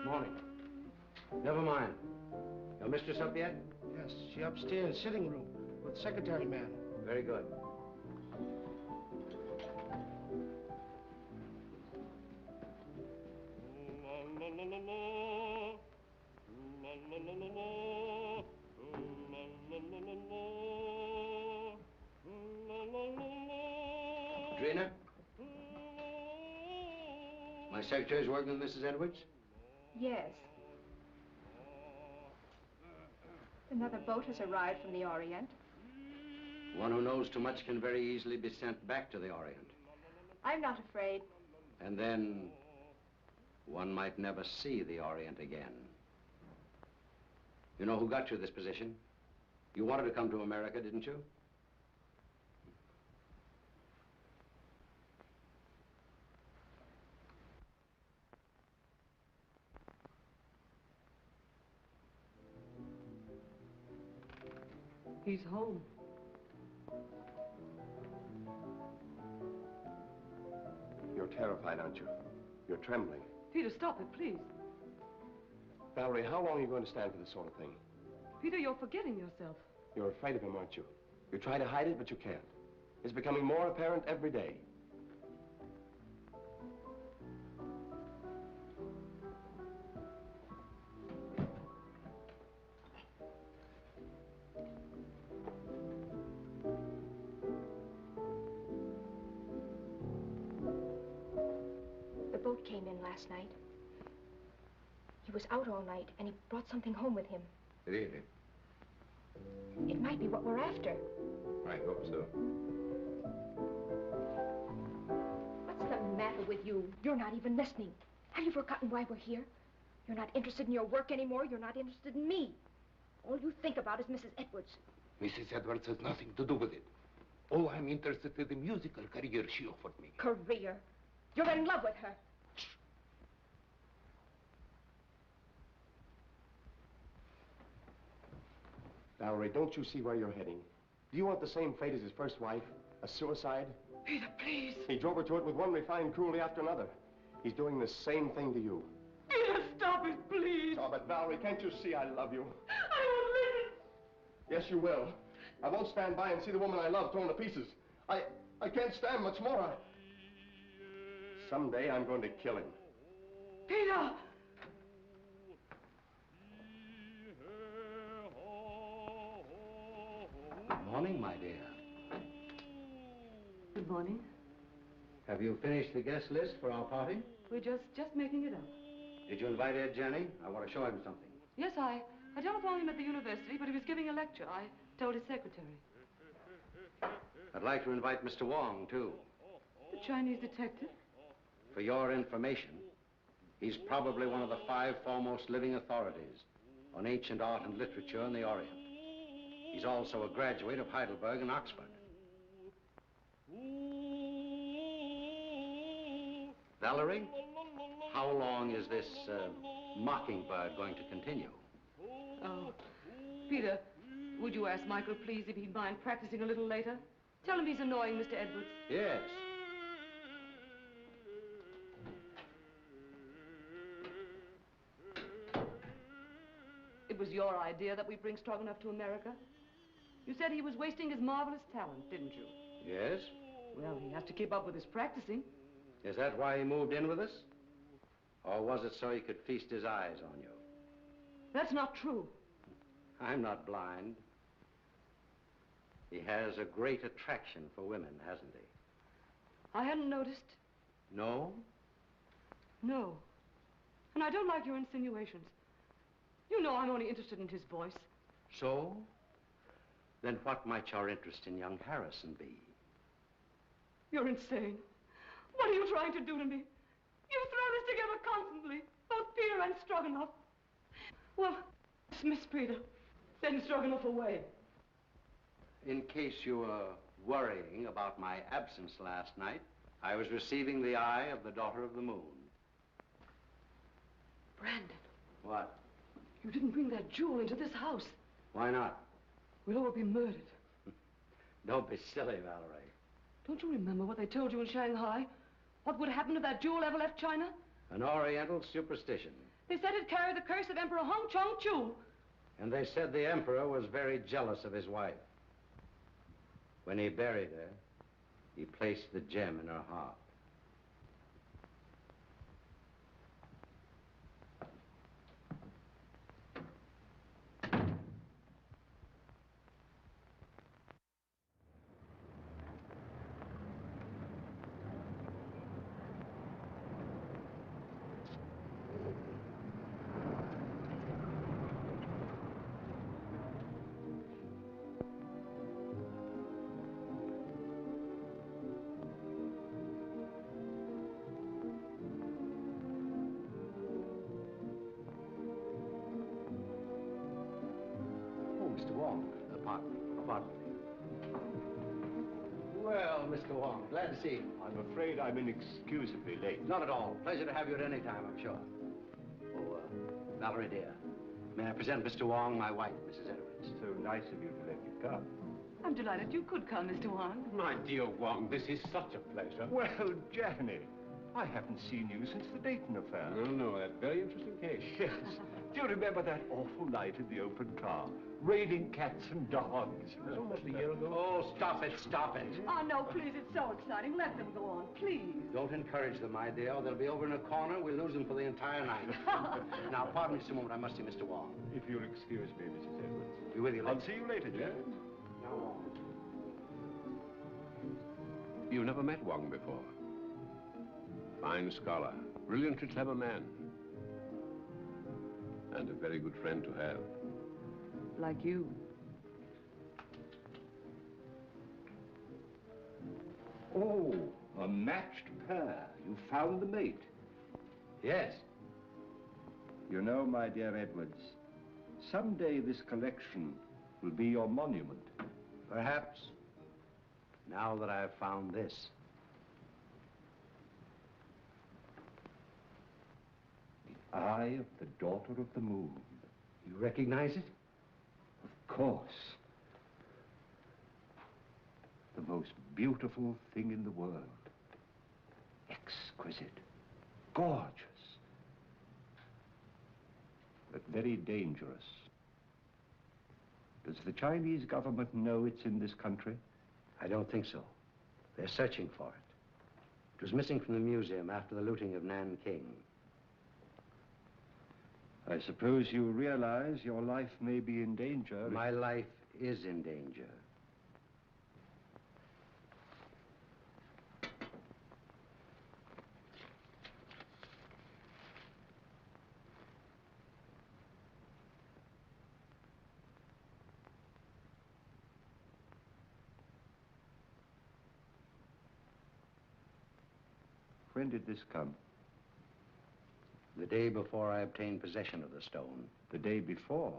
Morning. Never mind. Your mistress up yet? Yes, she upstairs, sitting room, with secretary man. Very good. Drina? My secretary's working with Mrs. Edwards? Yes. Another boat has arrived from the Orient. One who knows too much can very easily be sent back to the Orient. I'm not afraid. And then one might never see the Orient again. You know who got you this position? You wanted to come to America, didn't you? He's home. You're terrified, aren't you? You're trembling. Peter, stop it, please. Valerie, how long are you going to stand for this sort of thing? Peter, you're forgetting yourself. You're afraid of him, aren't you? You try to hide it, but you can't. It's becoming more apparent every day. The boat came in last night. He was out all night, and he brought something home with him. Really? It might be what we're after. I hope so. What's the matter with you? You're not even listening. Have you forgotten why we're here? You're not interested in your work anymore. You're not interested in me. All you think about is Mrs. Edwards. Mrs. Edwards has nothing to do with it. Oh, I'm interested in the musical career she offered me. Career? You're in love with her. Valerie, don't you see where you're heading? Do you want the same fate as his first wife? A suicide? Peter, please. He drove her to it with one refined cruelty after another. He's doing the same thing to you. Peter, stop it, please. Stop it, Valerie. Can't you see I love you? I won't listen. Yes, you will. I won't stand by and see the woman I love torn to pieces. I can't stand much more. Someday I'm going to kill him. Peter! Good morning, my dear. Good morning. Have you finished the guest list for our party? We're just making it up. Did you invite Ed Jenny? I want to show him something. Yes, I telephoned him at the university, but he was giving a lecture. I told his secretary. I'd like to invite Mr. Wong, too. The Chinese detective? For your information, he's probably one of the 5 foremost living authorities on ancient art and literature in the Orient. He's also a graduate of Heidelberg and Oxford. Valerie, how long is this mockingbird going to continue? Oh, Peter, would you ask Michael, please, if he'd mind practicing a little later? Tell him he's annoying Mr. Edwards. Yes. It was your idea that we bring Stroganoff to America? You said he was wasting his marvelous talent, didn't you? Yes? Well, he has to keep up with his practicing. Is that why he moved in with us? Or was it so he could feast his eyes on you? That's not true. I'm not blind. He has a great attraction for women, hasn't he? I hadn't noticed. No? No. And I don't like your insinuations. You know I'm only interested in his voice. So? Then what might your interest in young Harrison be? You're insane. What are you trying to do to me? You throw this together constantly, both Peter and Stroganoff. Well, dismiss Peter. Send Stroganoff away. In case you were worrying about my absence last night, I was receiving the eye of the daughter of the moon. Brandon. What? You didn't bring that jewel into this house. Why not? We'll all be murdered. Don't be silly, Valerie. Don't you remember what they told you in Shanghai? What would happen if that jewel ever left China? An Oriental superstition. They said it carried the curse of Emperor Hong Chong-chu. And they said the emperor was very jealous of his wife. When he buried her, he placed the gem in her heart. Mr. Wong, pardon me. Well, Mr. Wong, glad to see you. I'm afraid I'm inexcusably late. Not at all. Pleasure to have you at any time, I'm sure. Oh, Valerie, dear, may I present Mr. Wong, my wife, Mrs. Edwards. So nice of you to let me come. I'm delighted you could come, Mr. Wong. My dear Wong, this is such a pleasure. Well, Janny, I haven't seen you since the Dayton affair. No, that very interesting case. Yes. Do you remember that awful night in the open car? Raining cats and dogs. It was almost a year ago. Oh, stop it, stop it. Oh, no, please, it's so exciting. Let them go on, please. Don't encourage them, my dear. They'll be over in a corner. We'll lose them for the entire night. Now, pardon me just a moment. I must see Mr. Wong. If you'll excuse me, Mrs. Edwards. Be with you later. I'll see you later, Jan. Now, Wong. You've never met Wong before. Fine scholar, brilliantly clever man. And a very good friend to have. Like you. Oh, a matched pair. You found the mate. Yes. You know, my dear Edwards, someday this collection will be your monument. Perhaps. Now that I've found this. The eye of the daughter of the moon. You recognize it? Of course. The most beautiful thing in the world. Exquisite. Gorgeous. But very dangerous. Does the Chinese government know it's in this country? I don't think so. They're searching for it. It was missing from the museum after the looting of Nanking. I suppose you realize your life may be in danger. My life is in danger. When did this come? The day before I obtained possession of the stone. The day before?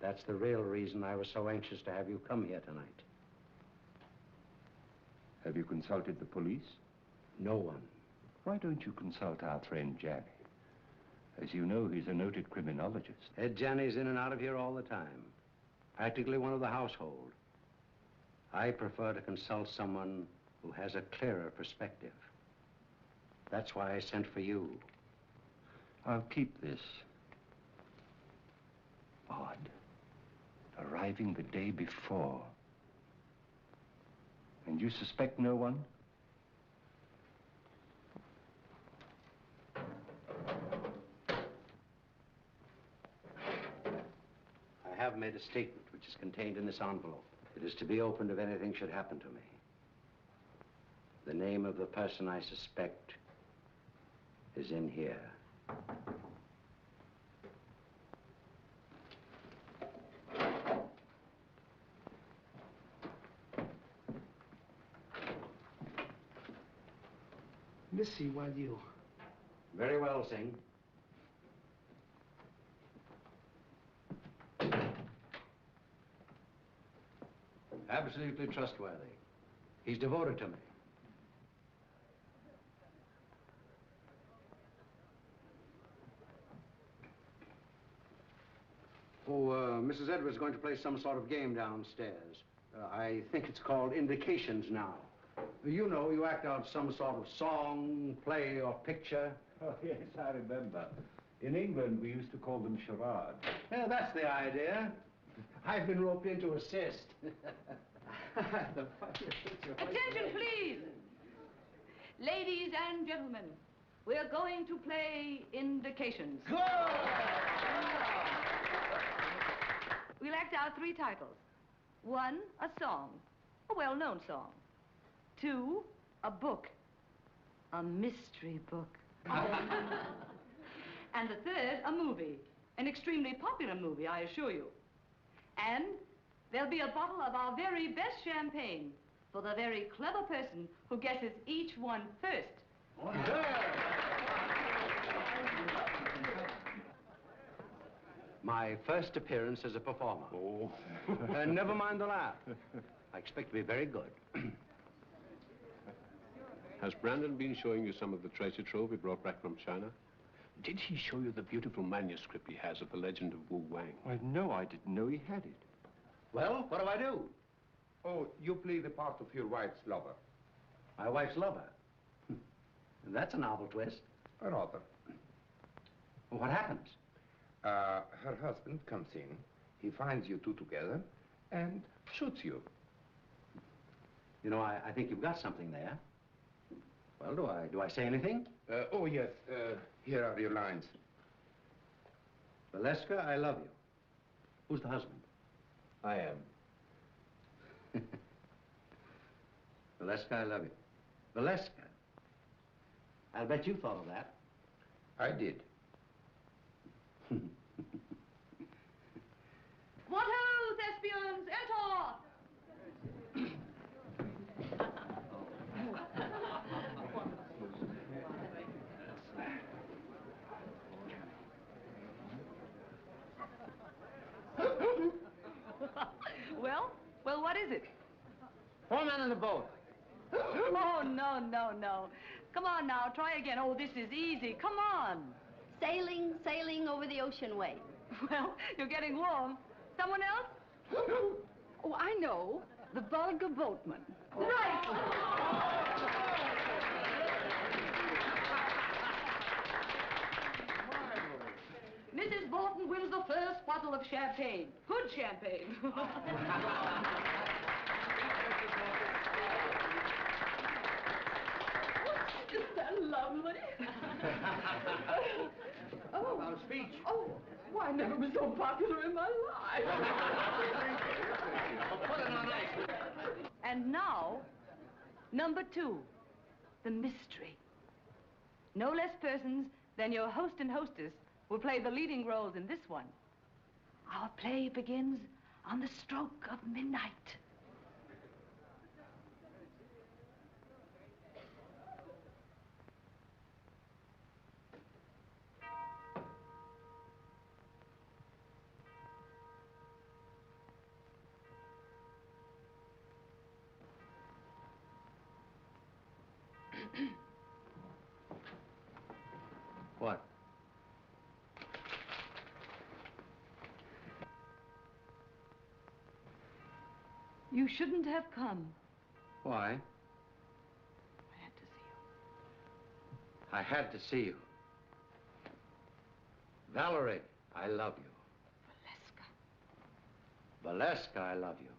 That's the real reason I was so anxious to have you come here tonight. Have you consulted the police? No one. Why don't you consult our friend Janny? As you know, he's a noted criminologist. Ed Janney's in and out of here all the time. Practically one of the household. I prefer to consult someone who has a clearer perspective. That's why I sent for you. I'll keep this. Odd. Arriving the day before. And you suspect no one? I have made a statement which is contained in this envelope. It is to be opened if anything should happen to me. The name of the person I suspect is in here. Missy, while you... Very well, Singh. Absolutely trustworthy. He's devoted to me. Oh, Mrs. Edwards is going to play some sort of game downstairs. I think it's called Indications now. You know, you act out some sort of song, play, or picture. Oh, yes, I remember. In England, we used to call them charades. Yeah, that's the idea. I've been roped in to assist. Attention, please. Ladies and gentlemen, we're going to play indications. Good! We'll act out 3 titles. 1, a song, a well-known song. 2, a book, a mystery book. And the 3rd, a movie, an extremely popular movie, I assure you. And there'll be a bottle of our very best champagne for the very clever person who guesses each one first. My first appearance as a performer. Oh. Never mind the laugh. I expect to be very good. Has Brandon been showing you some of the treasure trove he brought back from China? Did he show you the beautiful manuscript he has of the legend of Wu Wang? Well, no, I didn't know he had it. Well, what do I do? Oh, you play the part of your wife's lover. My wife's lover. That's a novel twist. Rather. Well, what happens? Her husband comes in, he finds you two together, and shoots you. You know, I think you've got something there. Well, do I say anything? Oh, yes. Here are your lines. Valeska, I love you. Who's the husband? I am. Valeska, I love you. Valeska. I'll bet you thought of that. I did. What ho, thespians, enter! Well, what is it? 4 men in the boat. Oh, no. Come on now, try again. Oh, this is easy. Come on. Sailing over the ocean wave. Well, you're getting warm. Someone else? Oh, I know. The vulgar boatman. Right. Mrs. Bolton wins the first bottle of champagne. Good champagne. Isn't that lovely? Oh. Our speech. Oh, why, I never was so popular in my life. Put it on ice. And now, number 2, the mystery. No less persons than your host and hostess will play the leading roles in this one. Our play begins on the stroke of midnight. What? You shouldn't have come. Why? I had to see you. I had to see you. Valerie, I love you. Valeska. Valeska, I love you.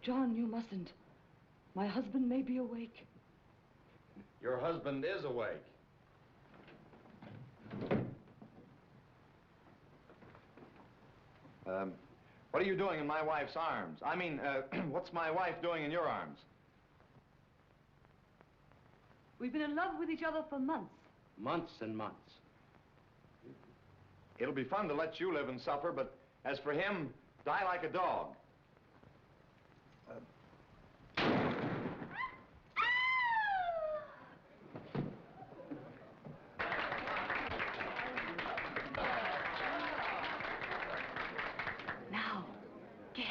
John, you mustn't. My husband may be awake. Your husband is awake. What are you doing in my wife's arms? I mean, what's my wife doing in your arms? We've been in love with each other for months. Months and months. It'll be fun to let you live and suffer, but as for him, die like a dog. Now, guess.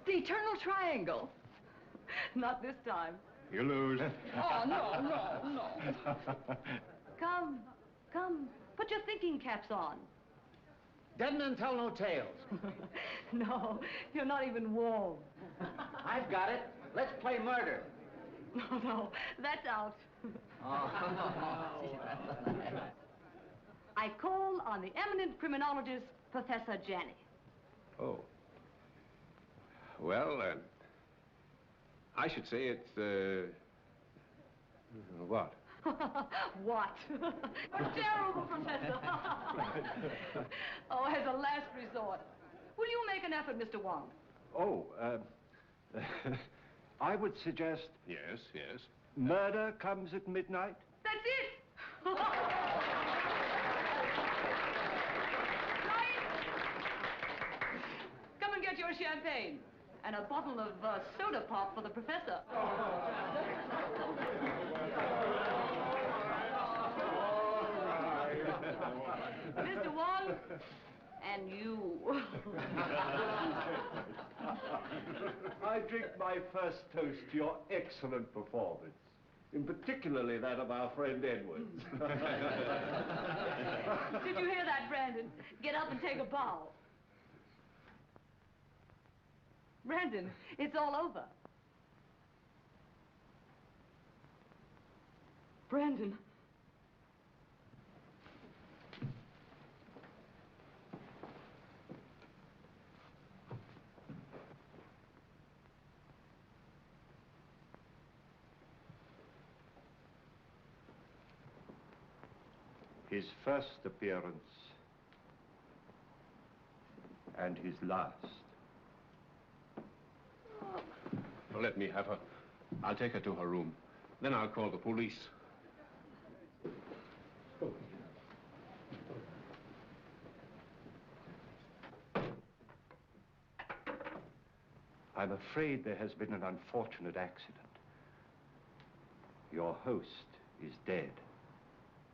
The eternal triangle. Not this time. You lose. Oh, no. Come. Put your thinking caps on. Dead men tell no tales. No, you're not even warm. I've got it. Let's play murder. No, that's out. I call on the eminent criminologist, Professor Janney. Oh. Well, I should say it's, what? What? Terrible, Professor. Oh, as a last resort, will you make an effort, Mr. Wong? Oh, I would suggest Yes, yes. Murder Comes at Midnight. That's it! Right. Come and get your champagne. And a bottle of soda pop for the professor. Mr. Wong, and you. I drink my first toast to your excellent performance, in particularly that of our friend Edwards. Did you hear that, Brandon? Get up and take a bow. Brandon, it's all over. Brandon. His first appearance and his last. Well, let me have her. I'll take her to her room. Then I'll call the police. I'm afraid there has been an unfortunate accident. Your host is dead.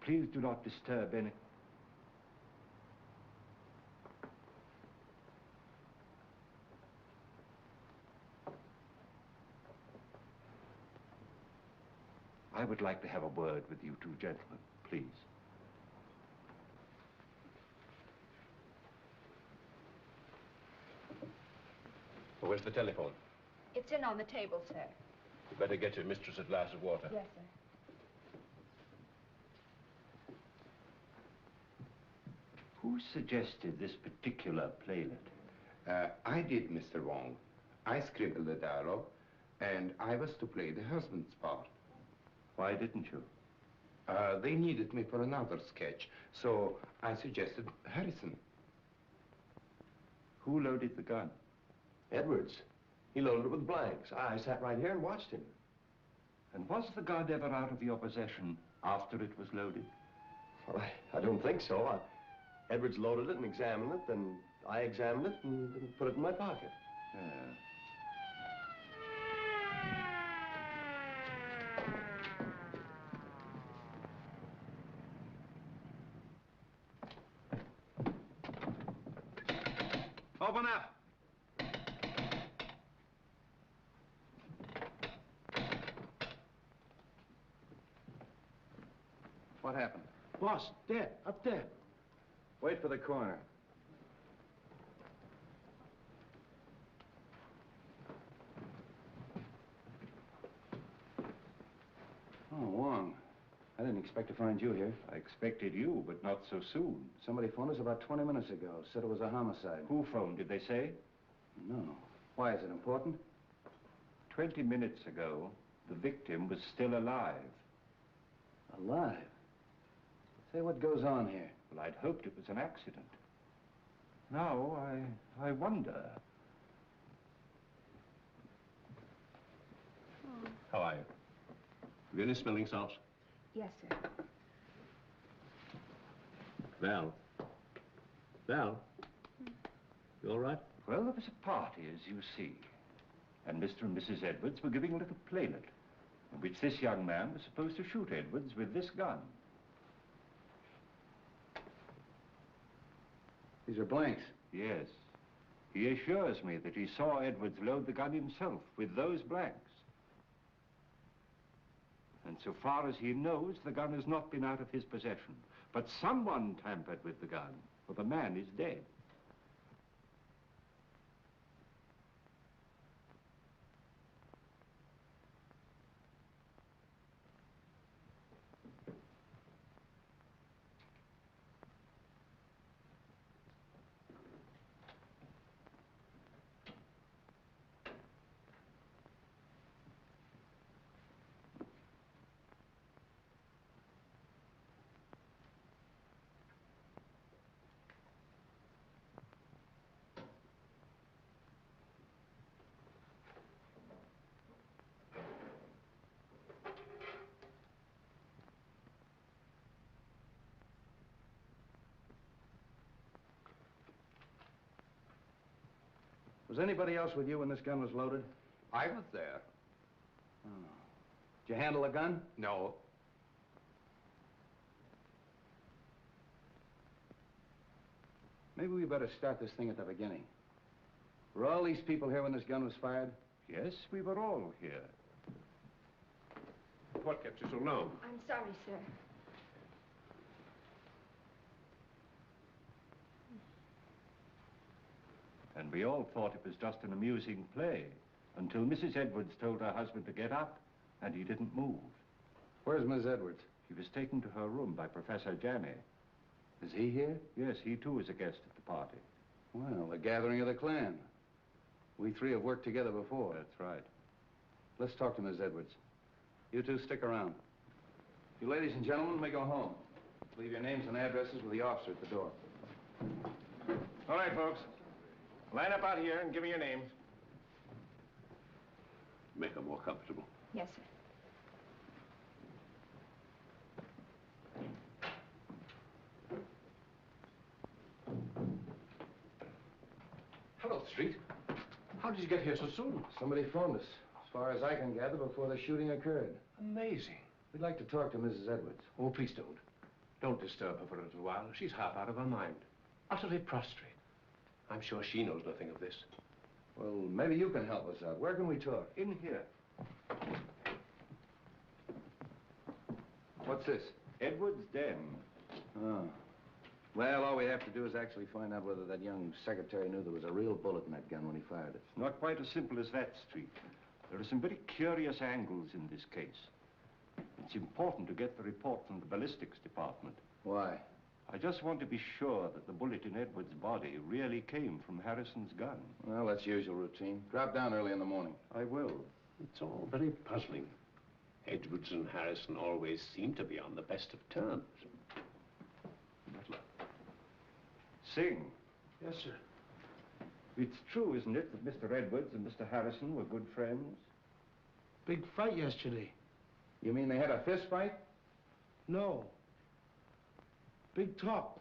Please do not disturb any... I would like to have a word with you two gentlemen, please. Where's the telephone? It's in on the table, sir. You better get your mistress a glass of water. Yes, sir. Who suggested this particular playlet? I did, Mr. Wong. I scribbled the dialogue, and I was to play the husband's part. Why didn't you? They needed me for another sketch, so I suggested Harrison. Who loaded the gun? Edwards. He loaded it with blanks. I sat right here and watched him. And was the gun ever out of your possession after it was loaded? Well, I don't think so. Edwards loaded it and examined it, then I examined it and put it in my pocket. Yeah. Open up! What happened? Boss, dead, up there. Wait for the coroner. Oh, Wong. I didn't expect to find you here. I expected you, but not so soon. Somebody phoned us about 20 minutes ago. Said it was a homicide. Who phoned, did they say? No. Why, is it important? 20 minutes ago, the victim was still alive. Alive? Say, what goes on here? Well, I'd hoped it was an accident. Now, I wonder. How are you? Have you any smelling salts? Yes, sir. Val? Val? You all right? Well, there was a party, as you see. And Mr. and Mrs. Edwards were giving a little playlet, in which this young man was supposed to shoot Edwards with this gun. These are blanks. Yes. He assures me that he saw Edwards load the gun himself with those blanks. And so far as he knows, the gun has not been out of his possession. But someone tampered with the gun, for the man is dead. Was anybody else with you when this gun was loaded? I was there. Oh. Did you handle the gun? No. Maybe we better start this thing at the beginning. Were all these people here when this gun was fired? Yes, we were all here. What kept you so long? I'm sorry, sir. And we all thought it was just an amusing play until Mrs. Edwards told her husband to get up, and he didn't move. Where's Miss Edwards? He was taken to her room by Professor Janney. Is he here? Yes, he too is a guest at the party. Well, the gathering of the clan. We three have worked together before. That's right. Let's talk to Miss Edwards. You two stick around. You ladies and gentlemen may go home. Leave your names and addresses with the officer at the door. All right, folks. Line up out here and give me your names. Make her more comfortable. Yes, sir. Hello, Street. How did you get here so soon? Somebody phoned us, as far as I can gather, before the shooting occurred. Amazing. We'd like to talk to Mrs. Edwards. Oh, please don't. Don't disturb her for a little while. She's half out of her mind. Utterly prostrate. I'm sure she knows nothing of this. Well, maybe you can help us out. Where can we talk? In here. What's this? Edwards' den. Oh. Well, all we have to do is actually find out whether that young secretary knew there was a real bullet in that gun when he fired it. Not quite as simple as that, Street. There are some very curious angles in this case. It's important to get the report from the ballistics department. Why? I just want to be sure that the bullet in Edwards' body really came from Harrison's gun. Well, that's usual routine. Drop down early in the morning. I will. It's all very puzzling. Edwards and Harrison always seem to be on the best of terms. Butler. Sing. Yes, sir. It's true, isn't it, that Mr. Edwards and Mr. Harrison were good friends? Big fight yesterday. You mean they had a fist fight? No. Big talk.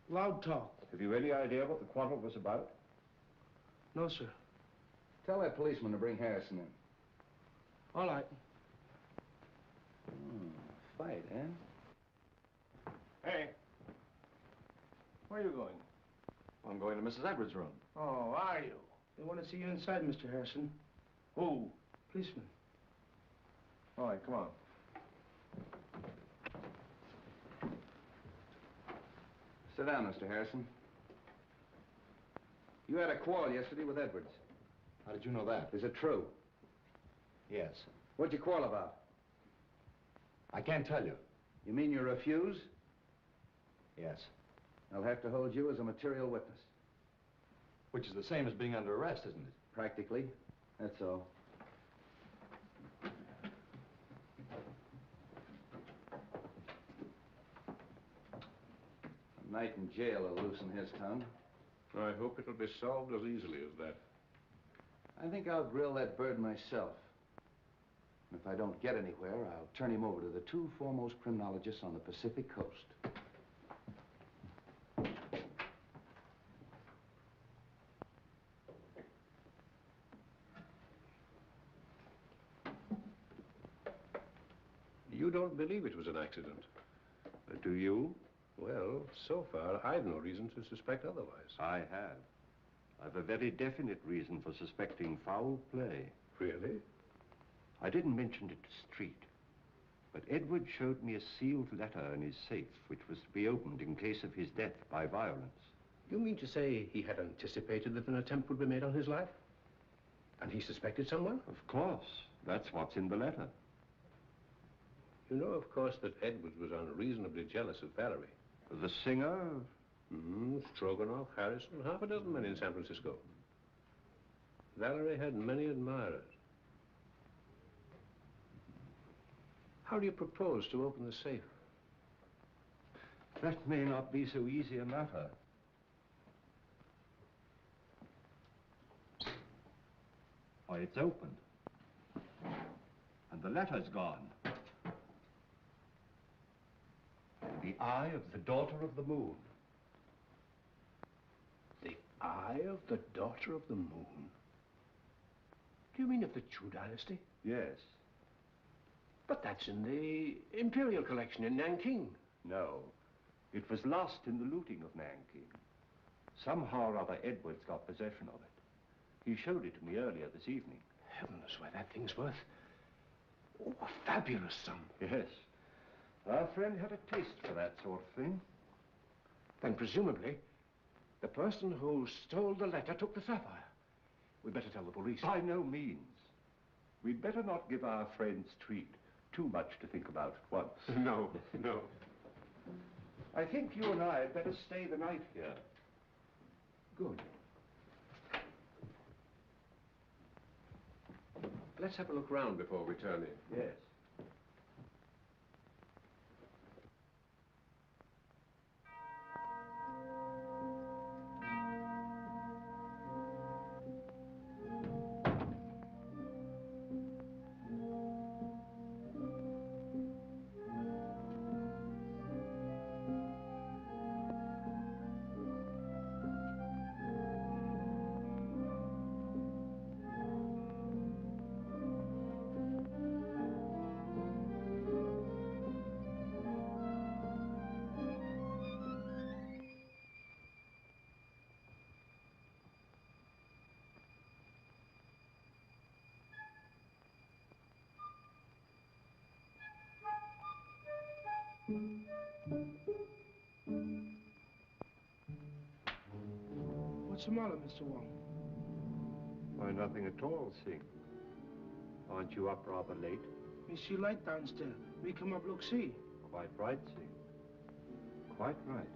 Loud talk. Have you any idea what the quarrel was about? No, sir. Tell that policeman to bring Harrison in. All right. Fight, eh? Hey. Where are you going? I'm going to Mrs. Edwards' room. Oh, are you? They want to see you inside, Mr. Harrison. Who? Policeman. All right, come on. Sit down, Mr. Harrison. You had a quarrel yesterday with Edwards. How did you know that? Is it true? Yes. What'd you quarrel about? I can't tell you. You mean you refuse? Yes. I'll have to hold you as a material witness. Which is the same as being under arrest, isn't it? Practically. That's all. A night in jail will loosen his tongue. I hope it'll be solved as easily as that. I think I'll grill that bird myself. And if I don't get anywhere, I'll turn him over to the two foremost criminologists on the Pacific coast. You don't believe it was an accident? Do you? Well, so far, I've no reason to suspect otherwise. I have. I've a very definite reason for suspecting foul play. Really? I didn't mention it to Street, but Edward showed me a sealed letter in his safe, which was to be opened in case of his death by violence. You mean to say he had anticipated that an attempt would be made on his life? And he suspected someone? Of course. That's what's in the letter. You know, of course, that Edwards was unreasonably jealous of Valerie. The singer? Stroganoff, Harrison, half a dozen men in San Francisco. Valerie had many admirers. How do you propose to open the safe? That may not be so easy a matter. Why, it's opened. And the letter's gone. The eye of the daughter of the moon. Eye of the Daughter of the Moon. Do you mean of the Chu dynasty? Yes. But that's in the Imperial collection in Nanking. No. It was lost in the looting of Nanking. Somehow or other, Edwards got possession of it. He showed it to me earlier this evening. Heavens, why, that thing's worth... oh, a fabulous sum. Yes. Our friend had a taste for that sort of thing. Then presumably, the person who stole the letter took the sapphire. We'd better tell the police. By no means. We'd better not give our friend's treat too much to think about at once. No, no. I think you and I had better stay the night here. Good. Let's have a look round before returning. Yes. What's the matter, Mr. Wong? Why, nothing at all, Sing. Aren't you up rather late? We see light downstairs. We come up, look, see. Quite right, Sing. Quite right.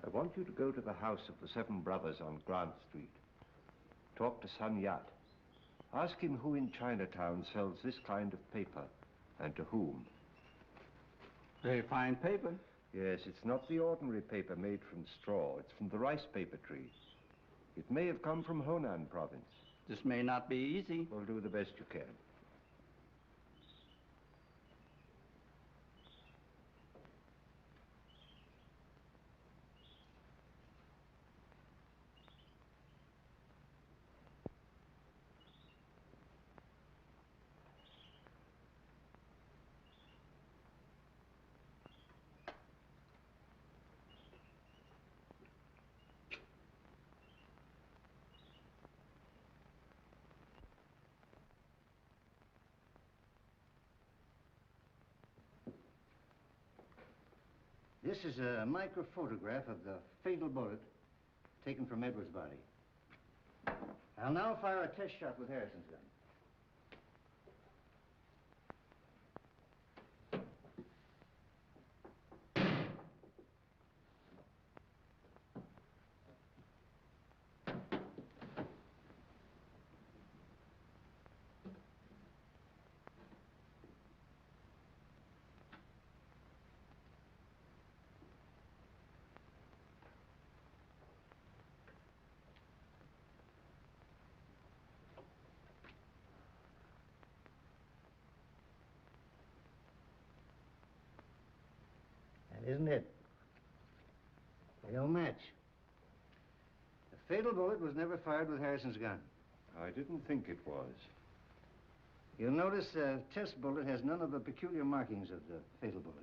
I want you to go to the house of the Seven Brothers on Grant Street. Talk to Sun Yat. Ask him who in Chinatown sells this kind of paper, and to whom. Very fine paper. Yes, it's not the ordinary paper made from straw. It's from the rice paper tree. It may have come from Honan province. This may not be easy. Well, do the best you can. This is a microphotograph of the fatal bullet taken from Edwards' body. I'll now fire a test shot with Harrison's gun. isn't it? They don't match. The fatal bullet was never fired with Harrison's gun. I didn't think it was. You'll notice the test bullet has none of the peculiar markings of the fatal bullet.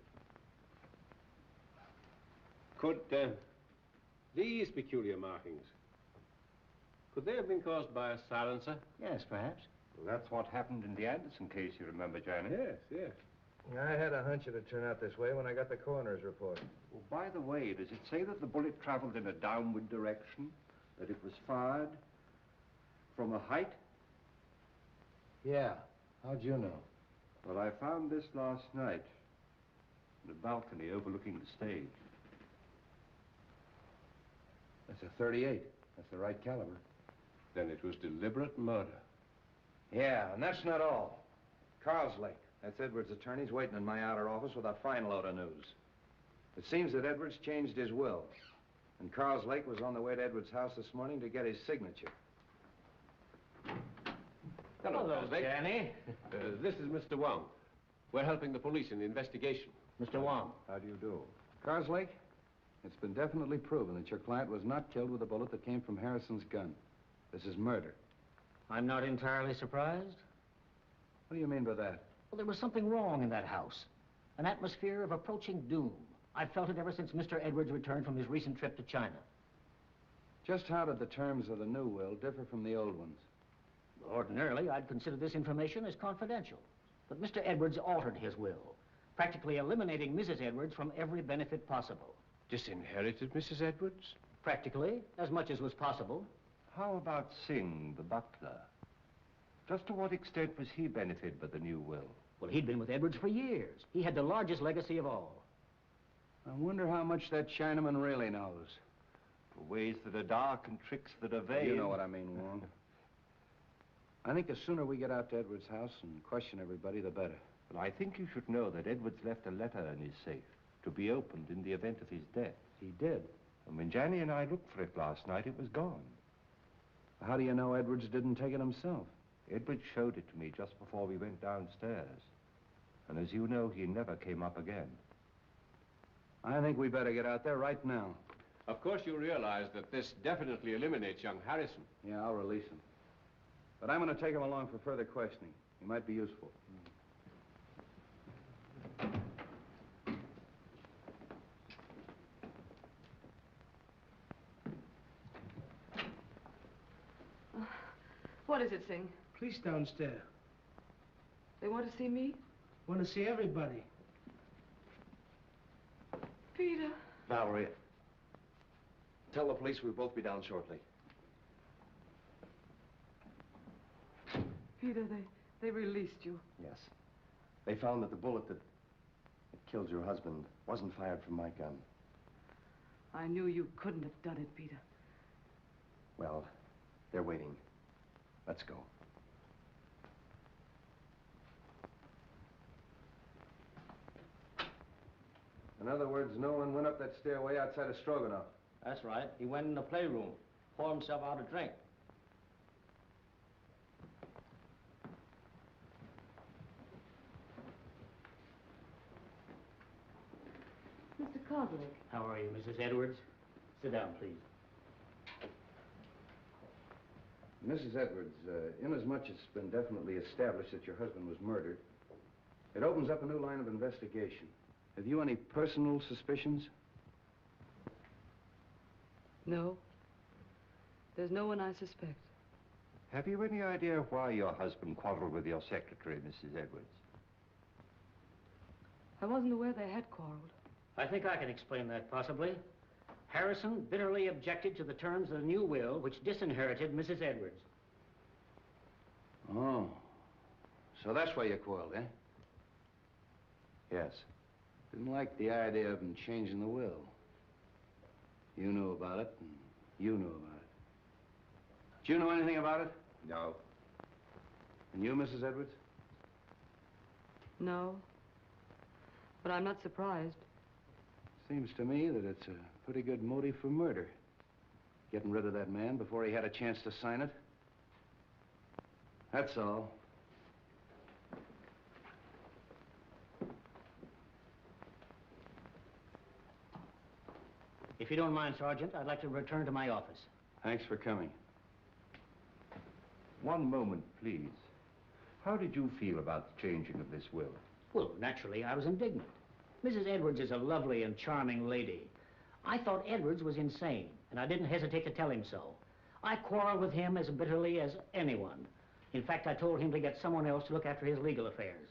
Could these peculiar markings, could they have been caused by a silencer? Yes, perhaps. Well, that's what happened in the Anderson case, you remember, Johnny? Yes, yes. I had a hunch it'd turn out this way when I got the coroner's report. Well, by the way, does it say that the bullet traveled in a downward direction? That it was fired from a height? Yeah. How'd you know? Well, I found this last night in a balcony overlooking the stage. That's a .38. That's the right caliber. Then it was deliberate murder. Yeah, and that's not all. Carlslake, that's Edwards' attorney's waiting in my outer office with a fine load of news. It seems that Edwards changed his will, and Carlslake was on the way to Edwards' house this morning to get his signature. Hello, Danny. This is Mr. Wong. We're helping the police in the investigation. Mr. Wong. How do you do? Carslake, it's been definitely proven that your client was not killed with a bullet that came from Harrison's gun. This is murder. I'm not entirely surprised. What do you mean by that? Well, there was something wrong in that house. An atmosphere of approaching doom. I've felt it ever since Mr. Edwards returned from his recent trip to China. Just how did the terms of the new will differ from the old ones? Ordinarily, I'd consider this information as confidential. But Mr. Edwards altered his will, practically eliminating Mrs. Edwards from every benefit possible. Disinherited Mrs. Edwards? Practically, as much as was possible. How about Singh, the butler? Just to what extent was he benefited by the new will? Well, he'd been with Edwards for years. He had the largest legacy of all. I wonder how much that Chinaman really knows. For ways that are dark and tricks that are vain. You know what I mean, Wong. I think the sooner we get out to Edwards' house and question everybody, the better. Well, I think you should know that Edwards left a letter in his safe to be opened in the event of his death. He did. And when Janny and I looked for it last night, it was gone. How do you know Edwards didn't take it himself? Edwards showed it to me just before we went downstairs. And as you know, he never came up again. I think we better get out there right now. Of course, you realize that this definitely eliminates young Harrison. Yeah, I'll release him. But I'm going to take him along for further questioning. He might be useful. What is it, Singh? Police downstairs. They want to see me? Want to see everybody. Peter. Valerie, tell the police we'll both be down shortly. Peter, they released you. Yes. They found that the bullet that killed your husband wasn't fired from my gun. I knew you couldn't have done it, Peter. Well, they're waiting. Let's go. In other words, Nolan went up that stairway outside of Stroganoff. That's right. He went in the playroom, poured himself out a drink. Mr. Kozlik. How are you, Mrs. Edwards? Sit down, please. Mrs. Edwards, inasmuch as it's been definitely established that your husband was murdered, it opens up a new line of investigation. Have you any personal suspicions? No. There's no one I suspect. Have you any idea why your husband quarreled with your secretary, Mrs. Edwards? I wasn't aware they had quarreled. I think I can explain that, possibly. Harrison bitterly objected to the terms of the new will, which disinherited Mrs. Edwards. Oh. So that's why you quarreled, eh? Yes. Didn't like the idea of him changing the will. You knew about it, and you knew about it. Did you know anything about it? No. And you, Mrs. Edwards? No. But I'm not surprised. Seems to me that it's a pretty good motive for murder. Getting rid of that man before he had a chance to sign it. That's all. If you don't mind, Sergeant, I'd like to return to my office. Thanks for coming. One moment, please. How did you feel about the changing of this will? Well, naturally, I was indignant. Mrs. Edwards is a lovely and charming lady. I thought Edwards was insane, and I didn't hesitate to tell him so. I quarreled with him as bitterly as anyone. In fact, I told him to get someone else to look after his legal affairs.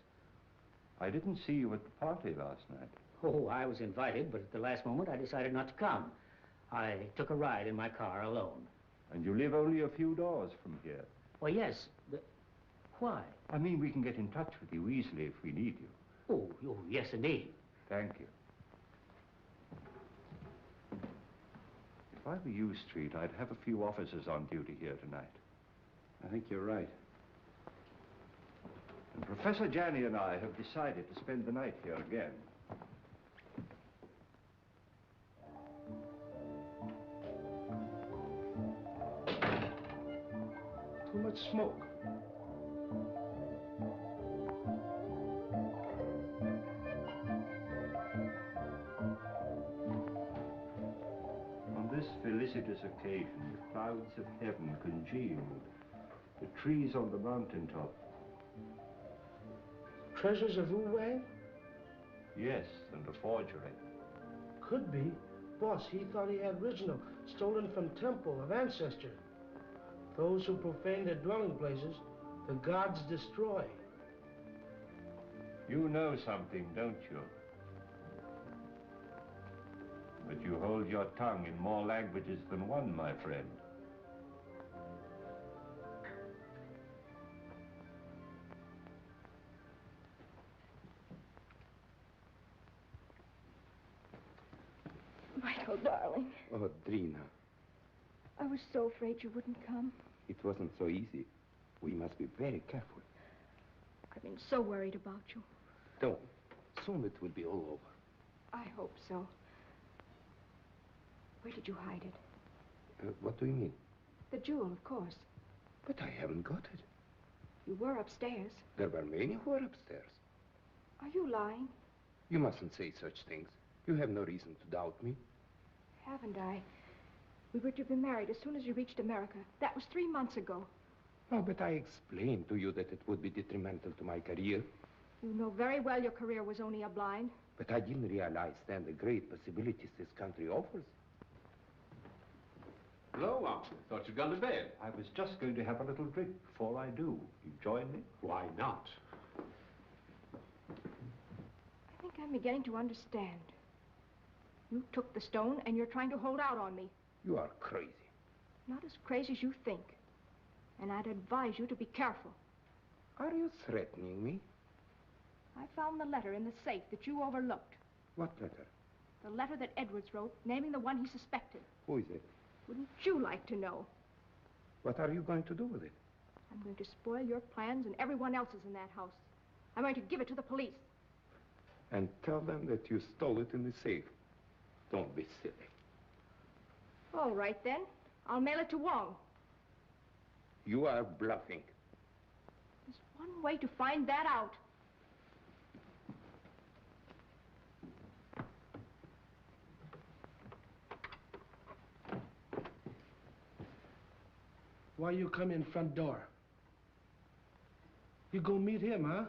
I didn't see you at the party last night. Oh, I was invited, but at the last moment I decided not to come. I took a ride in my car alone. And you live only a few doors from here. Well, yes, but why? I mean, we can get in touch with you easily if we need you. Oh, yes, indeed. Thank you. If I were you, Street, I'd have a few officers on duty here tonight. I think you're right. And Professor Janney and I have decided to spend the night here again. Too much smoke. On this felicitous occasion, the clouds of heaven congealed, the trees on the mountaintop. Treasures of Wu Wang? Yes, and a forgery. Could be. Boss, he thought he had original, stolen from temple of ancestor. Those who profane their dwelling places, the gods destroy. You know something, don't you? But you hold your tongue in more languages than one, my friend. Michael, darling, Oh, Drina, I was so afraid you wouldn't come. it wasn't so easy. We must be very careful. I've been so worried about you. Don't. Soon it will be all over. I hope so. Where did you hide it? What do you mean? The jewel, of course. But I haven't got it. You were upstairs. There were many who were upstairs. Are you lying? You mustn't say such things. You have no reason to doubt me. Haven't I? We were to be married as soon as you reached America. That was 3 months ago. Oh, but I explained to you that it would be detrimental to my career. You know very well your career was only a blind. But I didn't realize then the great possibilities this country offers. Hello, Uncle. Thought you'd gone to bed. I was just going to have a little drink before I do. You join me? Why not? I think I'm beginning to understand. You took the stone and you're trying to hold out on me. You are crazy. Not as crazy as you think. And I'd advise you to be careful. Are you threatening me? I found the letter in the safe that you overlooked. What letter? The letter that Edwards wrote, naming the one he suspected. Who is it? Wouldn't you like to know? What are you going to do with it? I'm going to spoil your plans and everyone else's in that house. I'm going to give it to the police. And tell them that you stole it in the safe. Don't be silly. All right, then. I'll mail it to Wong. You are bluffing. There's one way to find that out. Why you come in front door? You go meet him, huh?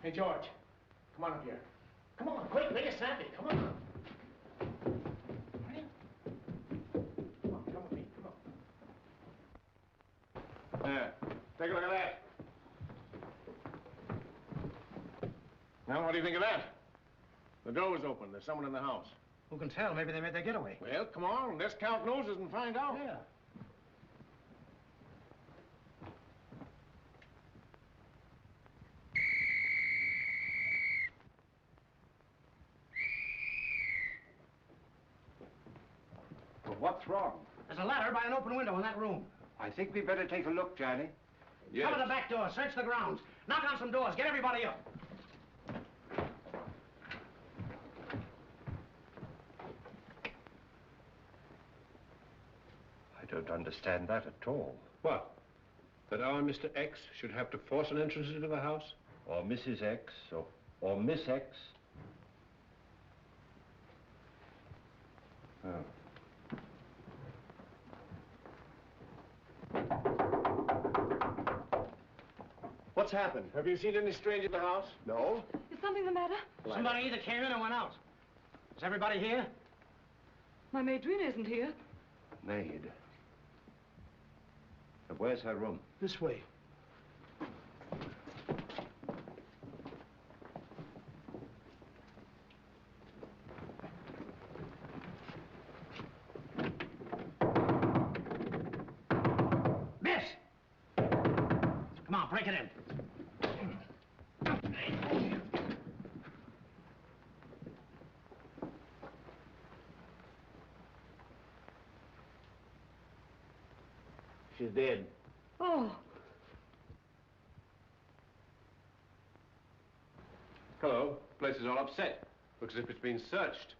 Hey, George, come on up here. Come on, quick, make it snappy. Come on. Ready? Come on, come with me. Come on. There. Take a look at that. Now, what do you think of that? The door was open. There's someone in the house. Who can tell? Maybe they made their getaway. Well, come on. Let's count noses and find out. Yeah. Well, what's wrong? There's a ladder by an open window in that room. I think we better take a look, Johnny. Yes. Cover the back door, search the grounds, knock on some doors, get everybody up. I don't understand that at all. What? That our Mr. X should have to force an entrance into the house? Or Mrs. X, or Miss X. Oh. What's happened? Have you seen any stranger in the house? No. Is something the matter? Somebody either came in or went out. Is everybody here? My maid Drina isn't here. Maid. Where's her room? This way. Miss! Come on, break it in. She's dead. Oh. Hello. Place is all upset. Looks as if it's been searched.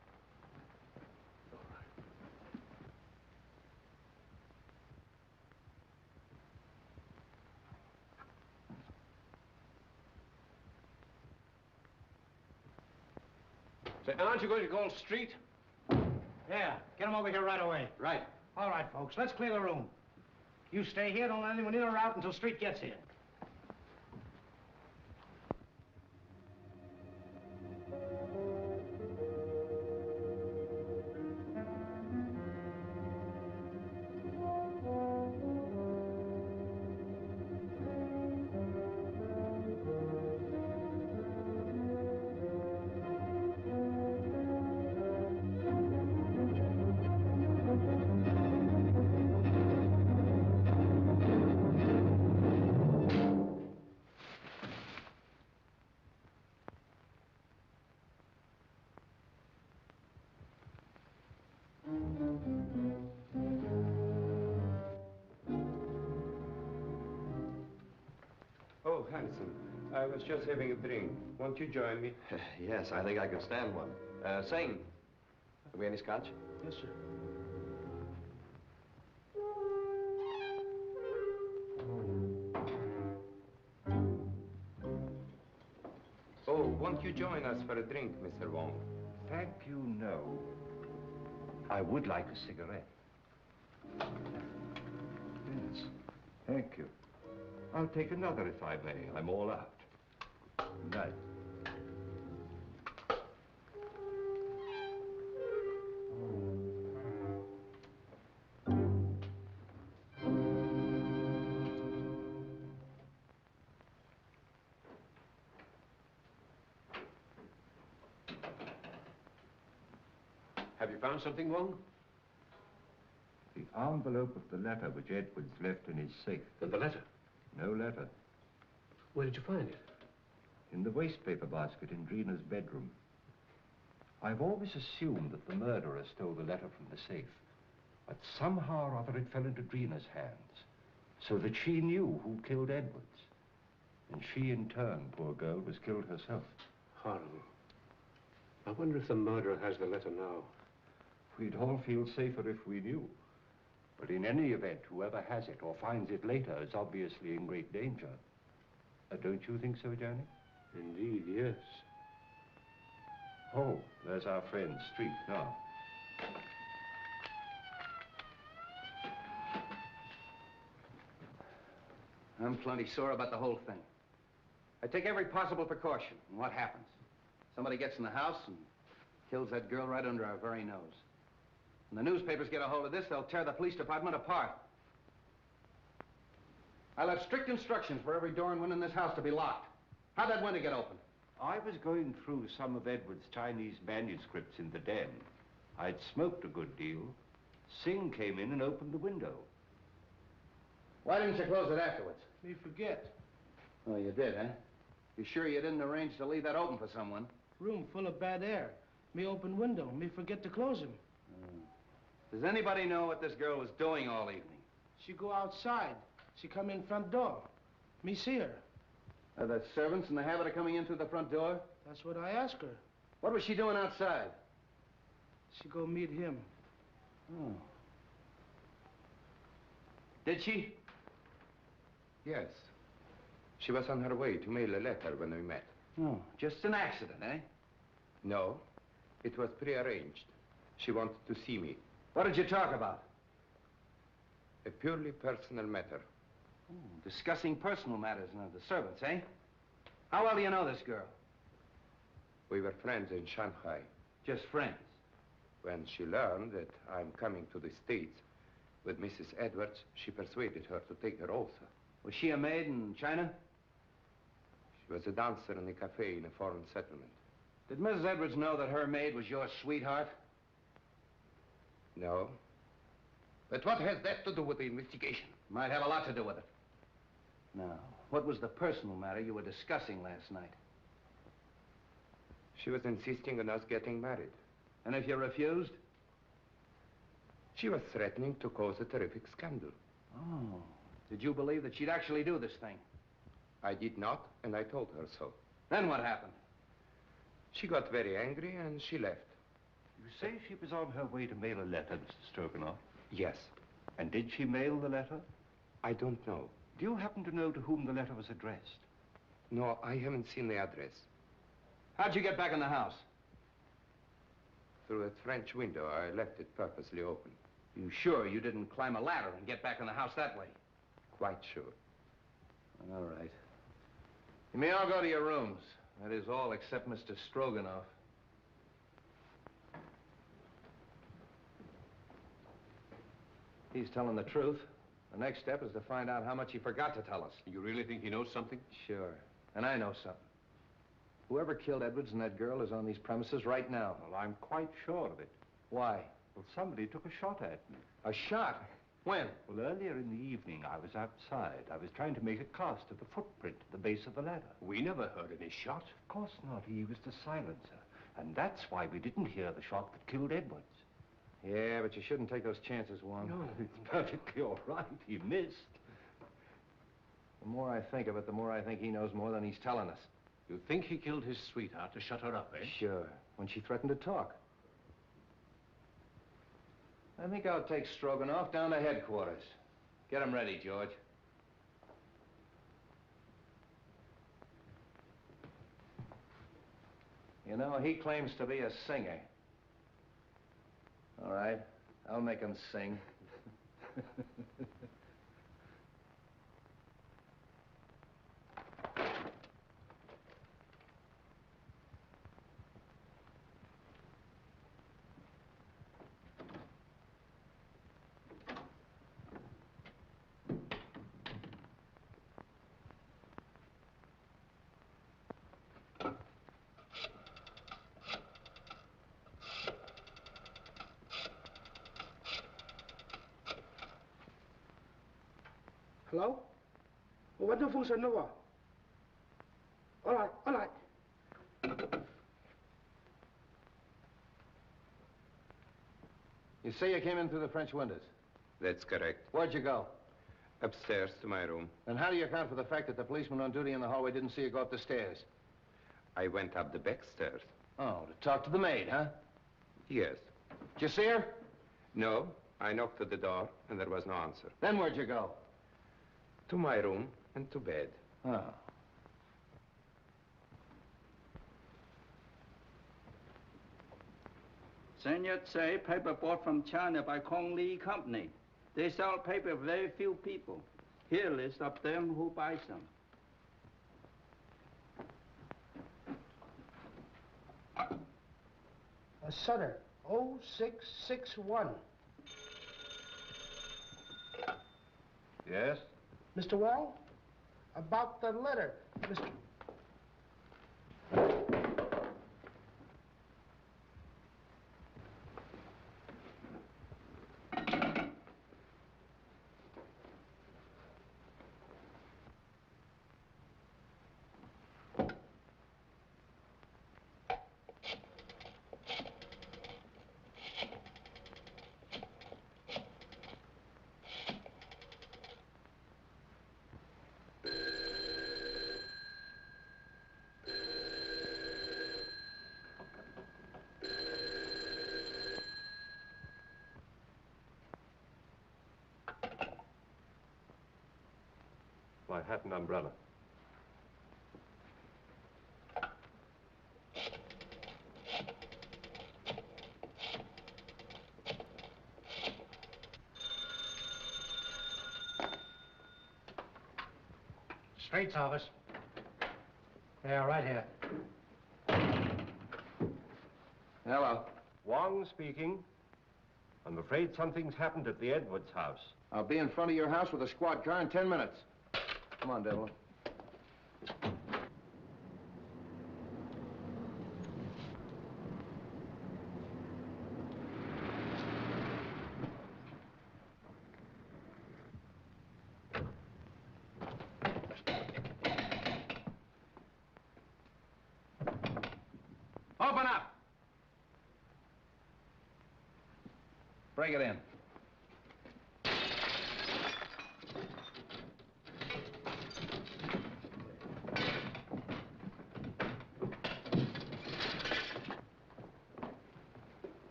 Say, aren't you going to call street? Yeah, get them over here right away. Right. All right, folks, let's clear the room. You stay here, don't let anyone in or out until Street gets here. Oh, handsome. I was just having a drink. Won't you join me? Yes, I think I could stand one. Sing. Have we any scotch? Yes, sir. Oh, won't you join us for a drink, Mr. Wong? Thank you, no. I would like a cigarette. Yes, thank you. I'll take another if I may. I'm all out. Good night. Have you found something, Wong? The envelope of the letter which Edwards left in his safe. The letter? No letter. Where did you find it? In the wastepaper basket in Drina's bedroom. I've always assumed that the murderer stole the letter from the safe. But somehow or other it fell into Drina's hands. So that she knew who killed Edwards. And she, in turn, poor girl, was killed herself. Horrible. I wonder if the murderer has the letter now. We'd all feel safer if we knew. But in any event, whoever has it or finds it later is obviously in great danger. Don't you think so, Johnny? Indeed, yes. Oh, there's our friend, Street, now. I'm plenty sore about the whole thing. I take every possible precaution. And what happens? Somebody gets in the house and kills that girl right under our very nose. When the newspapers get a hold of this, they'll tear the police department apart. I left strict instructions for every door and window in this house to be locked. How'd that window get open? I was going through some of Edward's Chinese manuscripts in the den. I'd smoked a good deal. Singh came in and opened the window. Why didn't you close it afterwards? Me forget. Oh, you did, huh? You sure you didn't arrange to leave that open for someone? Room full of bad air. Me open window. Me forget to close him. Does anybody know what this girl was doing all evening? She go outside. She come in front door. Me see her. Are the servants in the habit of coming in through the front door? That's what I asked her. What was she doing outside? She go meet him. Oh. Did she? Yes. She was on her way to mail a letter when we met. Oh, just an accident, eh? No, it was prearranged. She wanted to see me. What did you talk about? A purely personal matter. Oh, discussing personal matters now, the servants, eh? How well do you know this girl? We were friends in Shanghai. Just friends? When she learned that I'm coming to the States with Mrs. Edwards, she persuaded her to take her also. Was she a maid in China? She was a dancer in a cafe in a foreign settlement. Did Mrs. Edwards know that her maid was your sweetheart? No. But what has that to do with the investigation? Might have a lot to do with it. Now, what was the personal matter you were discussing last night? She was insisting on us getting married. And if you refused? She was threatening to cause a terrific scandal. Oh. Did you believe that she'd actually do this thing? I did not, and I told her so. Then what happened? She got very angry, and she left. You say she was on her way to mail a letter, Mr. Stroganoff? Yes. And did she mail the letter? I don't know. Do you happen to know to whom the letter was addressed? No, I haven't seen the address. How'd you get back in the house? Through a French window. I left it purposely open. You sure you didn't climb a ladder and get back in the house that way? Quite sure. All right. You may all go to your rooms. That is all except Mr. Stroganoff. He's telling the truth. The next step is to find out how much he forgot to tell us. You really think he knows something? Sure. And I know something. Whoever killed Edwards and that girl is on these premises right now. Well, I'm quite sure of it. Why? Well, somebody took a shot at me. A shot? When? Well, earlier in the evening, I was outside. I was trying to make a cast of the footprint at the base of the ladder. We never heard any shot. Of course not. He was the silencer. And that's why we didn't hear the shot that killed Edwards. Yeah, but you shouldn't take those chances, Wong. No, it's perfectly all right. He missed. The more I think of it, the more I think he knows more than he's telling us. You think he killed his sweetheart to shut her up, eh? Sure. When she threatened to talk. I think I'll take Stroganoff down to headquarters. Get him ready, George. You know, he claims to be a singer. All right, I'll make him sing. Hello? What the function over? All right, all right. You say you came in through the French windows? That's correct. Where'd you go? Upstairs to my room. And how do you account for the fact that the policeman on duty in the hallway didn't see you go up the stairs? I went up the back stairs. Oh, to talk to the maid, huh? Yes. Did you see her? No, I knocked at the door, and there was no answer. Then where'd you go? To my room and to bed. Oh. Sr Tsai, paper bought from China by KOLLING Company. They sell paper to very few people. Here, list of them who buy some. Sutter, 0661. Yes? Mr. Wong? About the letter, Mr. My hat and umbrella. Straight's office. Yeah, right here. Hello. Wong speaking. I'm afraid something's happened at the Edwards house. I'll be in front of your house with a squad car in 10 minutes. Come on, Devlin. Open up! Break it in.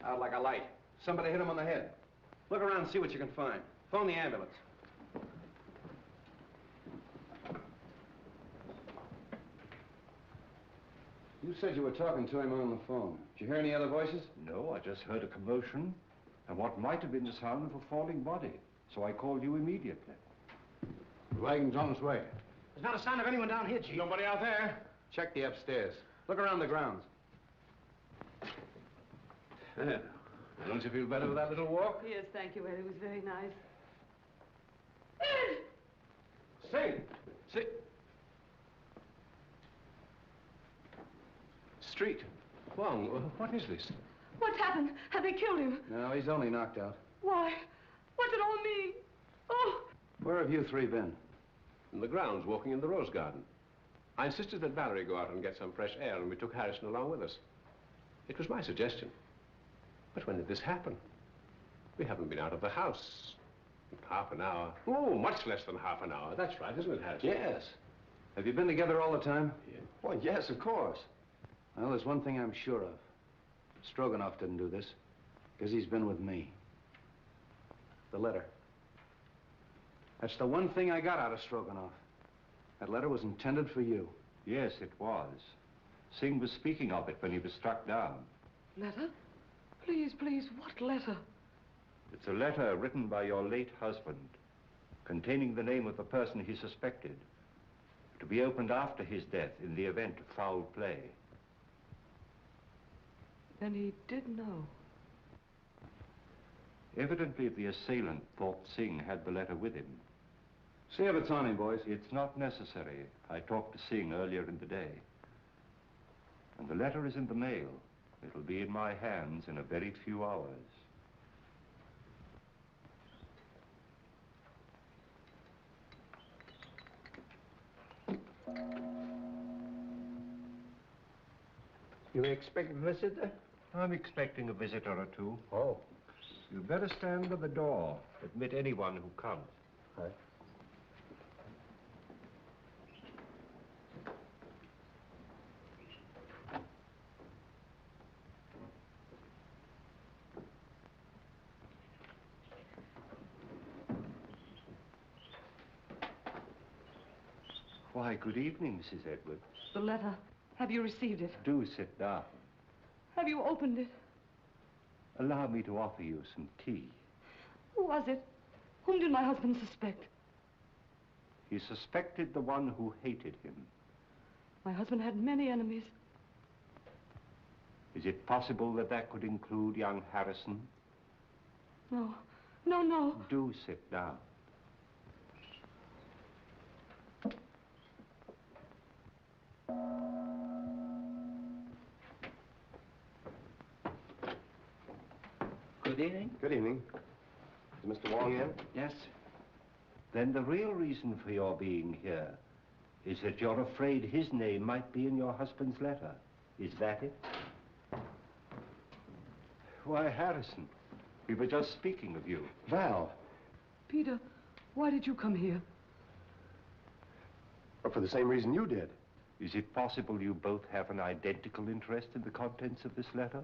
Out like a light. Somebody hit him on the head. Look around and see what you can find. Phone the ambulance. You said you were talking to him on the phone. Did you hear any other voices? No, I just heard a commotion and what might have been the sound of a falling body. So I called you immediately. The wagon's on its way. There's not a sign of anyone down here, Chief. Nobody out there? Check the upstairs. Look around the grounds. There. Don't you feel better with that little walk? Yes, thank you, Ed. It was very nice. Sing! Sing! Street. Wong, what is this? What's happened? Have they killed him? No, he's only knocked out. Why? What's it all mean? Oh! Where have you three been? In the grounds, walking in the rose garden. I insisted that Valerie go out and get some fresh air, and we took Harrison along with us. It was my suggestion. But when did this happen? We haven't been out of the house in half an hour. Oh, much less than half an hour. That's right, isn't it, Harrison? Yes. Have you been together all the time? Yeah. Well, yes, of course. Well, there's one thing I'm sure of. Stroganoff didn't do this, because he's been with me. The letter. That's the one thing I got out of Stroganoff. That letter was intended for you. Yes, it was. Singh was speaking of it when he was struck down. Letter? Please, please, what letter? It's a letter written by your late husband, containing the name of the person he suspected, to be opened after his death in the event of foul play. Then he did know. Evidently, the assailant thought Singh had the letter with him. See if it's on him, boys. It's not necessary. I talked to Singh earlier in the day. And the letter is in the mail. It'll be in my hands in a very few hours. You expect a visitor? I'm expecting a visitor or two. Oh. You'd better stand by the door. Admit anyone who comes. Right. Why, good evening, Mrs. Edwards. The letter. Have you received it? Do sit down. Have you opened it? Allow me to offer you some tea. Who was it? Whom did my husband suspect? He suspected the one who hated him. My husband had many enemies. Is it possible that that could include young Harrison? No. No, no. Do sit down. Good evening. Good evening. Is Mr. Wong in? Yes. Then the real reason for your being here is that you're afraid his name might be in your husband's letter. Is that it? Why, Harrison, we were just speaking of you. Val. Peter, why did you come here? Well, for the same reason you did. Is it possible you both have an identical interest in the contents of this letter?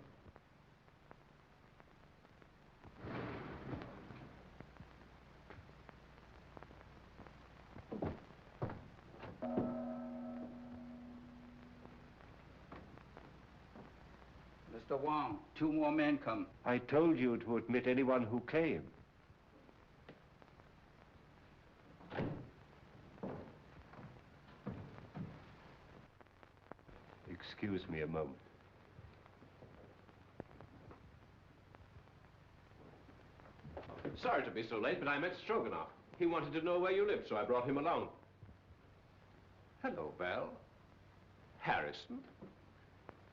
Mr. Wong, 2 more men come. I told you to admit anyone who came. Excuse me a moment. Sorry to be so late, but I met Stroganoff. He wanted to know where you lived, so I brought him along. Hello, Val. Harrison?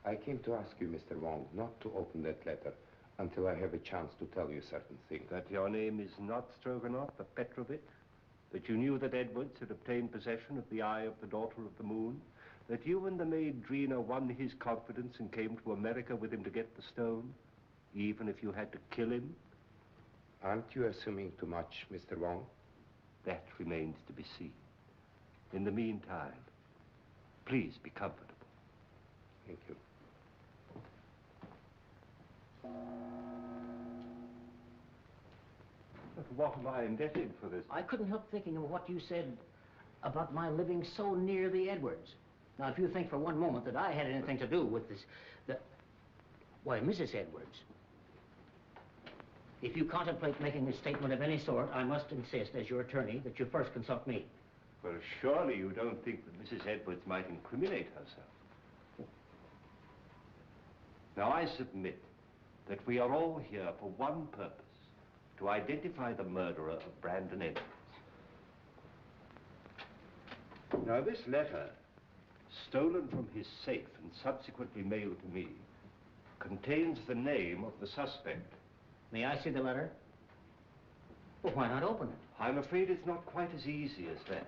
I came to ask you, Mr. Wong, not to open that letter until I have a chance to tell you certain things. That your name is not Stroganoff, but Petrovich? That you knew that Edwards had obtained possession of the eye of the daughter of the moon? That you and the maid Drina won his confidence and came to America with him to get the stone, even if you had to kill him? Aren't you assuming too much, Mr. Wong? That remains to be seen. In the meantime, please be comfortable. Thank you. But what am I indebted for this? I couldn't help thinking of what you said about my living so near the Edwards. Now, if you think for one moment that I had anything to do with this, why, Mrs. Edwards, if you contemplate making a statement of any sort, I must insist, as your attorney, that you first consult me. Well, surely you don't think that Mrs. Edwards might incriminate herself. Now, I submit that we are all here for one purpose, to identify the murderer of Brandon Edwards. Now, this letter, stolen from his safe and subsequently mailed to me, contains the name of the suspect. May I see the letter? Well, why not open it? I'm afraid it's not quite as easy as that.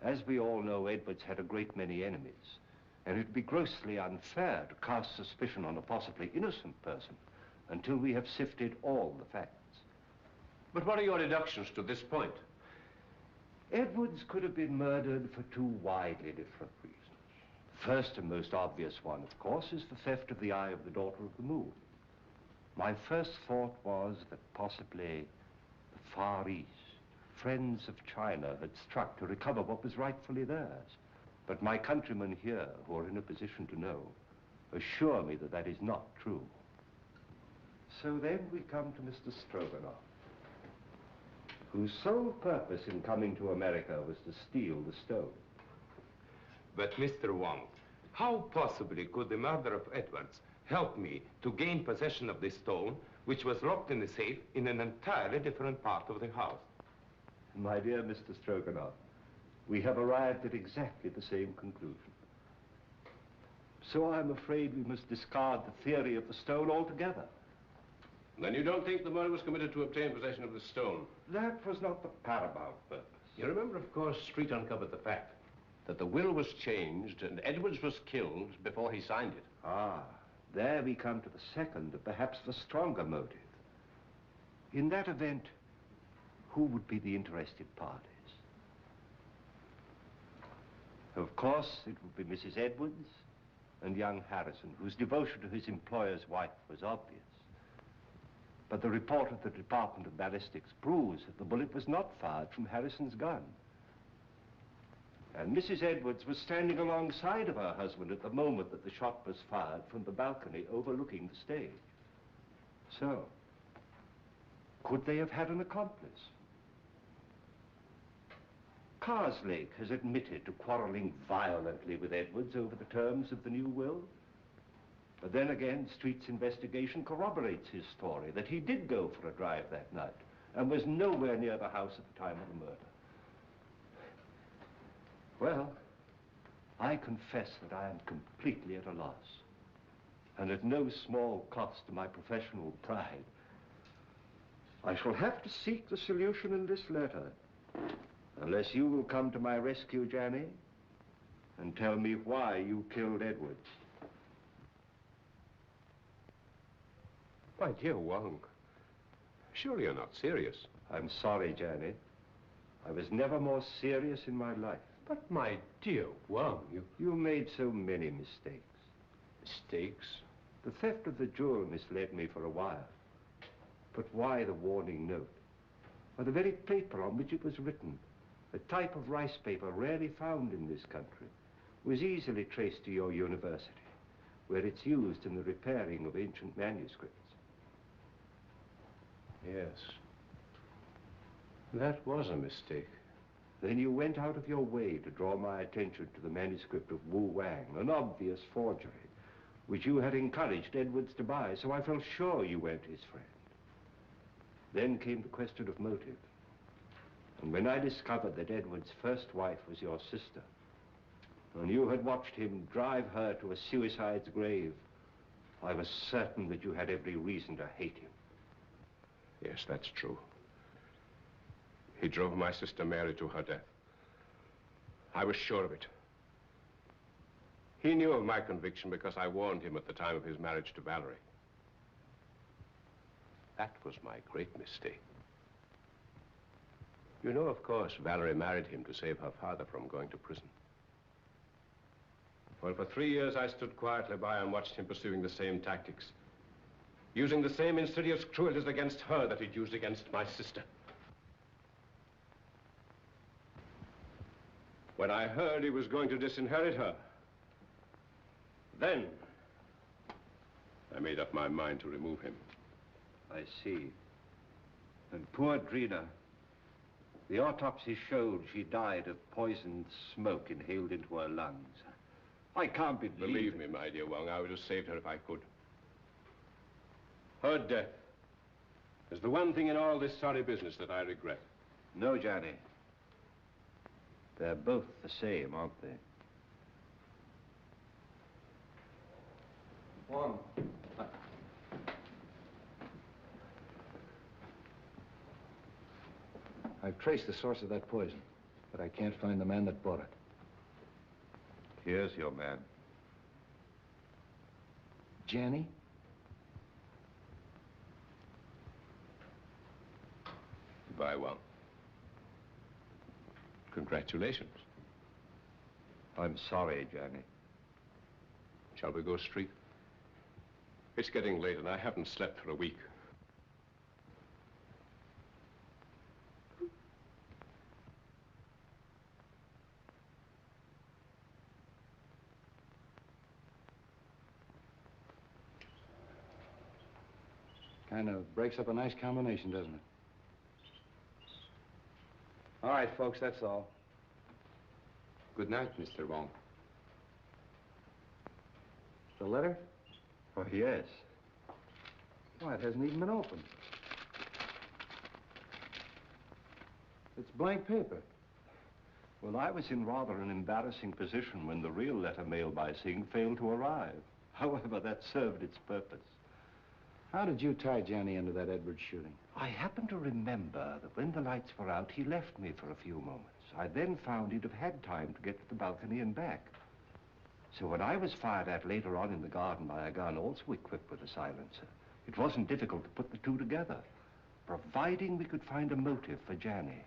As we all know, Edwards had a great many enemies, and it'd be grossly unfair to cast suspicion on a possibly innocent person until we have sifted all the facts. But what are your deductions to this point? Edwards could have been murdered for 2 widely different reasons. The first and most obvious one, of course, is the theft of the eye of the daughter of the moon. My first thought was that possibly the Far East, friends of China, had struck to recover what was rightfully theirs. But my countrymen here, who are in a position to know, assure me that that is not true. So then we come to Mr. Stroganoff, whose sole purpose in coming to America was to steal the stone. But, Mr. Wong, how possibly could the murder of Edwards help me to gain possession of this stone, which was locked in the safe in an entirely different part of the house? My dear Mr. Stroganoff, we have arrived at exactly the same conclusion. So I'm afraid we must discard the theory of the stone altogether. Then you don't think the murder was committed to obtain possession of the stone? That was not the paramount purpose. You remember, of course, Street uncovered the fact that the will was changed and Edwards was killed before he signed it. Ah, there we come to the second, and perhaps the stronger motive. In that event, who would be the interested parties? Of course, it would be Mrs. Edwards and young Harrison, whose devotion to his employer's wife was obvious. But the report of the Department of Ballistics proves that the bullet was not fired from Harrison's gun. And Mrs. Edwards was standing alongside of her husband at the moment that the shot was fired from the balcony overlooking the stage. So, could they have had an accomplice? Karslake has admitted to quarreling violently with Edwards over the terms of the new will. But then again, Street's investigation corroborates his story that he did go for a drive that night and was nowhere near the house at the time of the murder. Well, I confess that I am completely at a loss, and at no small cost to my professional pride. I shall have to seek the solution in this letter, unless you will come to my rescue, Janny, and tell me why you killed Edwards. My dear Wong, surely you're not serious. I'm sorry, Janny. I was never more serious in my life. But my dear Wong, You made so many mistakes. Mistakes? The theft of the jewel misled me for a while. But why the warning note? Or the very paper on which it was written, a type of rice paper rarely found in this country, was easily traced to your university, where it's used in the repairing of ancient manuscripts. Yes. That was a mistake. Then you went out of your way to draw my attention to the manuscript of Wu Wang, an obvious forgery, which you had encouraged Edwards to buy, so I felt sure you weren't his friend. Then came the question of motive. And when I discovered that Edwards' first wife was your sister, and you had watched him drive her to a suicide's grave, I was certain that you had every reason to hate him. Yes, that's true. He drove my sister Mary to her death. I was sure of it. He knew of my conviction because I warned him at the time of his marriage to Valerie. That was my great mistake. You know, of course, Valerie married him to save her father from going to prison. Well, for 3 years, I stood quietly by and watched him pursuing the same tactics, using the same insidious cruelties against her that he'd used against my sister. When I heard he was going to disinherit her, then I made up my mind to remove him. I see. And poor Drina, the autopsy showed she died of poisoned smoke inhaled into her lungs. I can't Believe me, my dear Wong, I would have saved her if I could. Her death is the one thing in all this sorry business that I regret. No, Johnny. They're both the same, aren't they? Wong. I've traced the source of that poison, but I can't find the man that bought it. Here's your man. Janny? Goodbye, Wong. Congratulations. I'm sorry, Johnny. Shall we go straight? It's getting late and I haven't slept for a week. Kind of breaks up a nice combination, doesn't it? All right, folks, that's all. Good night, Mr. Wong. The letter? Oh, yes. Why, it hasn't even been opened. It's blank paper. Well, I was in rather an embarrassing position when the real letter mailed by Singh failed to arrive. However, that served its purpose. How did you tie Johnny into that Edwards shooting? I happen to remember that when the lights were out, he left me for a few moments. I then found he'd have had time to get to the balcony and back. So when I was fired at later on in the garden by a gun also equipped with a silencer, it wasn't difficult to put the two together, providing we could find a motive for Johnny,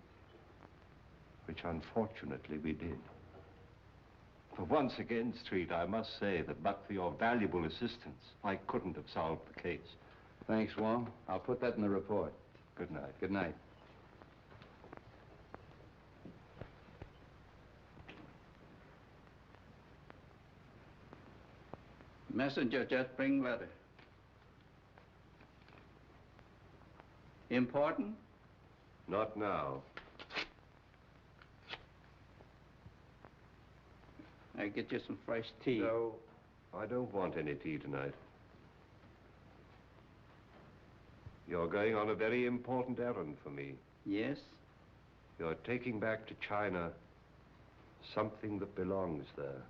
which unfortunately we did. For once again, Street, I must say that but for your valuable assistance, I couldn't have solved the case. Thanks, Wong. I'll put that in the report. Good night. Good night. Messenger just bring letter. Important? Not now. I get you some fresh tea. No, I don't want any tea tonight. You're going on a very important errand for me. Yes? You're taking back to China something that belongs there.